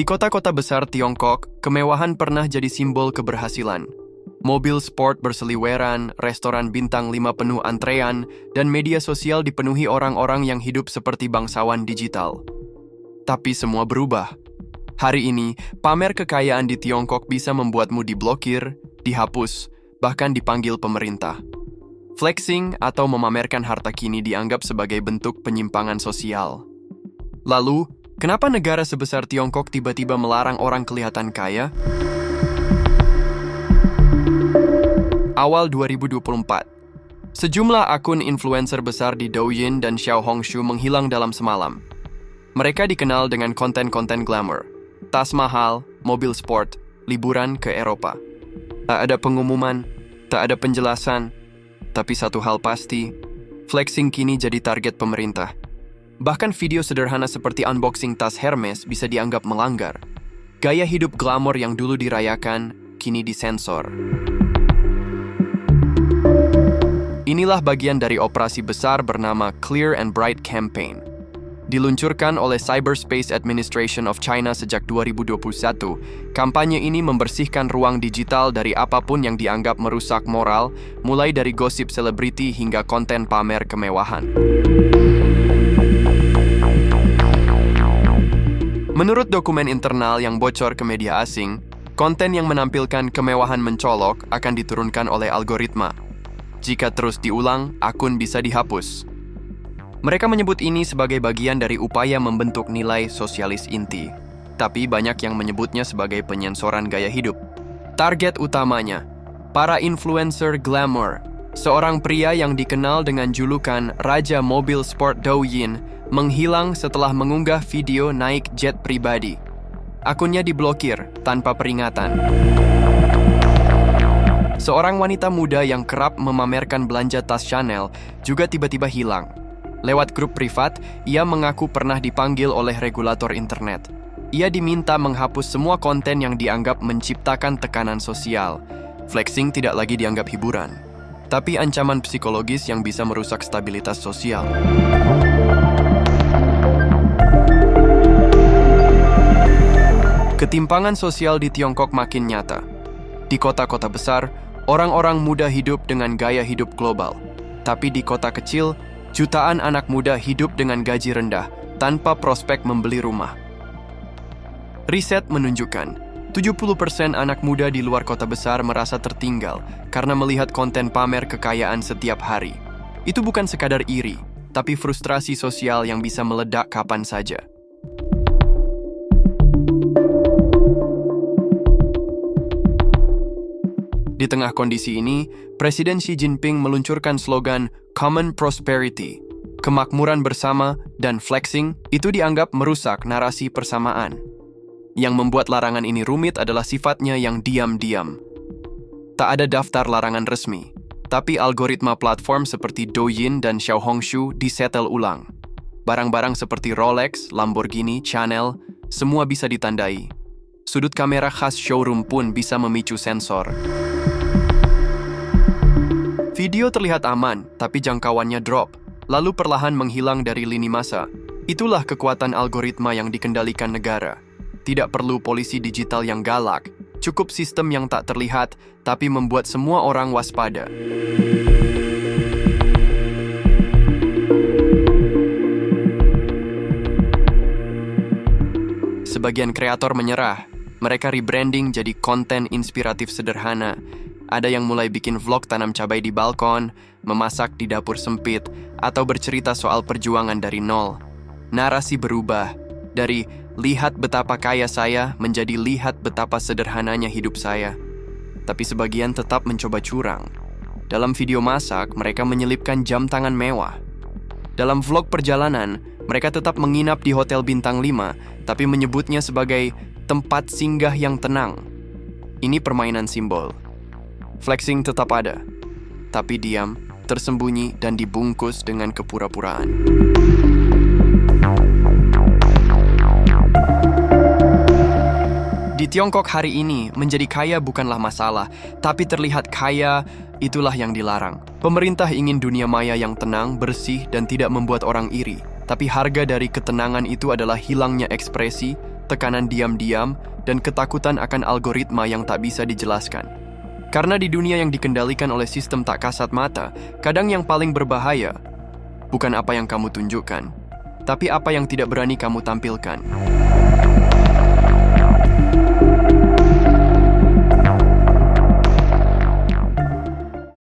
Di kota-kota besar Tiongkok, kemewahan pernah jadi simbol keberhasilan. Mobil sport berseliweran, restoran bintang 5 penuh antrean, dan media sosial dipenuhi orang-orang yang hidup seperti bangsawan digital. Tapi semua berubah. Hari ini, pamer kekayaan di Tiongkok bisa membuatmu diblokir, dihapus, bahkan dipanggil pemerintah. Flexing atau memamerkan harta kini dianggap sebagai bentuk penyimpangan sosial. Lalu, kenapa negara sebesar Tiongkok tiba-tiba melarang orang kelihatan kaya? Awal 2024, sejumlah akun influencer besar di Douyin dan Xiaohongshu menghilang dalam semalam. Mereka dikenal dengan konten-konten glamour, tas mahal, mobil sport, liburan ke Eropa. Tak ada pengumuman, tak ada penjelasan, tapi satu hal pasti, flexing kini jadi target pemerintah. Bahkan video sederhana seperti unboxing tas Hermes bisa dianggap melanggar. Gaya hidup glamor yang dulu dirayakan, kini disensor. Inilah bagian dari operasi besar bernama Clear and Bright Campaign. Diluncurkan oleh Cyberspace Administration of China sejak 2021, kampanye ini membersihkan ruang digital dari apapun yang dianggap merusak moral, mulai dari gosip selebriti hingga konten pamer kemewahan. Menurut dokumen internal yang bocor ke media asing, konten yang menampilkan kemewahan mencolok akan diturunkan oleh algoritma. Jika terus diulang, akun bisa dihapus. Mereka menyebut ini sebagai bagian dari upaya membentuk nilai sosialis inti, tapi banyak yang menyebutnya sebagai penyensoran gaya hidup. Target utamanya, para influencer glamour. Seorang pria yang dikenal dengan julukan Raja Mobil Sport Douyin menghilang setelah mengunggah video naik jet pribadi. Akunnya diblokir tanpa peringatan. Seorang wanita muda yang kerap memamerkan belanja tas Chanel juga tiba-tiba hilang. Lewat grup privat, ia mengaku pernah dipanggil oleh regulator internet. Ia diminta menghapus semua konten yang dianggap menciptakan tekanan sosial. Flexing tidak lagi dianggap hiburan, tapi ancaman psikologis yang bisa merusak stabilitas sosial. Ketimpangan sosial di Tiongkok makin nyata. Di kota-kota besar, orang-orang muda hidup dengan gaya hidup global. Tapi di kota kecil, jutaan anak muda hidup dengan gaji rendah, tanpa prospek membeli rumah. Riset menunjukkan, 70% anak muda di luar kota besar merasa tertinggal karena melihat konten pamer kekayaan setiap hari. Itu bukan sekadar iri, tapi frustrasi sosial yang bisa meledak kapan saja. Di tengah kondisi ini, Presiden Xi Jinping meluncurkan slogan Common Prosperity, kemakmuran bersama, dan flexing itu dianggap merusak narasi persamaan. Yang membuat larangan ini rumit adalah sifatnya yang diam-diam. Tak ada daftar larangan resmi, tapi algoritma platform seperti Douyin dan Xiaohongshu disetel ulang. Barang-barang seperti Rolex, Lamborghini, Chanel, semua bisa ditandai. Sudut kamera khas showroom pun bisa memicu sensor. Video terlihat aman, tapi jangkauannya drop, lalu perlahan menghilang dari lini masa. Itulah kekuatan algoritma yang dikendalikan negara. Tidak perlu polisi digital yang galak, cukup sistem yang tak terlihat, tapi membuat semua orang waspada. Sebagian kreator menyerah. Mereka rebranding jadi konten inspiratif sederhana. Ada yang mulai bikin vlog tanam cabai di balkon, memasak di dapur sempit, atau bercerita soal perjuangan dari nol. Narasi berubah, dari lihat betapa kaya saya menjadi lihat betapa sederhananya hidup saya. Tapi sebagian tetap mencoba curang. Dalam video masak, mereka menyelipkan jam tangan mewah. Dalam vlog perjalanan, mereka tetap menginap di hotel bintang 5, tapi menyebutnya sebagai tempat singgah yang tenang. Ini permainan simbol. Flexing tetap ada, tapi diam, tersembunyi, dan dibungkus dengan kepura-puraan. Di Tiongkok hari ini, menjadi kaya bukanlah masalah, tapi terlihat kaya, itulah yang dilarang. Pemerintah ingin dunia maya yang tenang, bersih, dan tidak membuat orang iri. Tapi harga dari ketenangan itu adalah hilangnya ekspresi, tekanan diam-diam, dan ketakutan akan algoritma yang tak bisa dijelaskan. Karena di dunia yang dikendalikan oleh sistem tak kasat mata, kadang yang paling berbahaya bukan apa yang kamu tunjukkan, tapi apa yang tidak berani kamu tampilkan.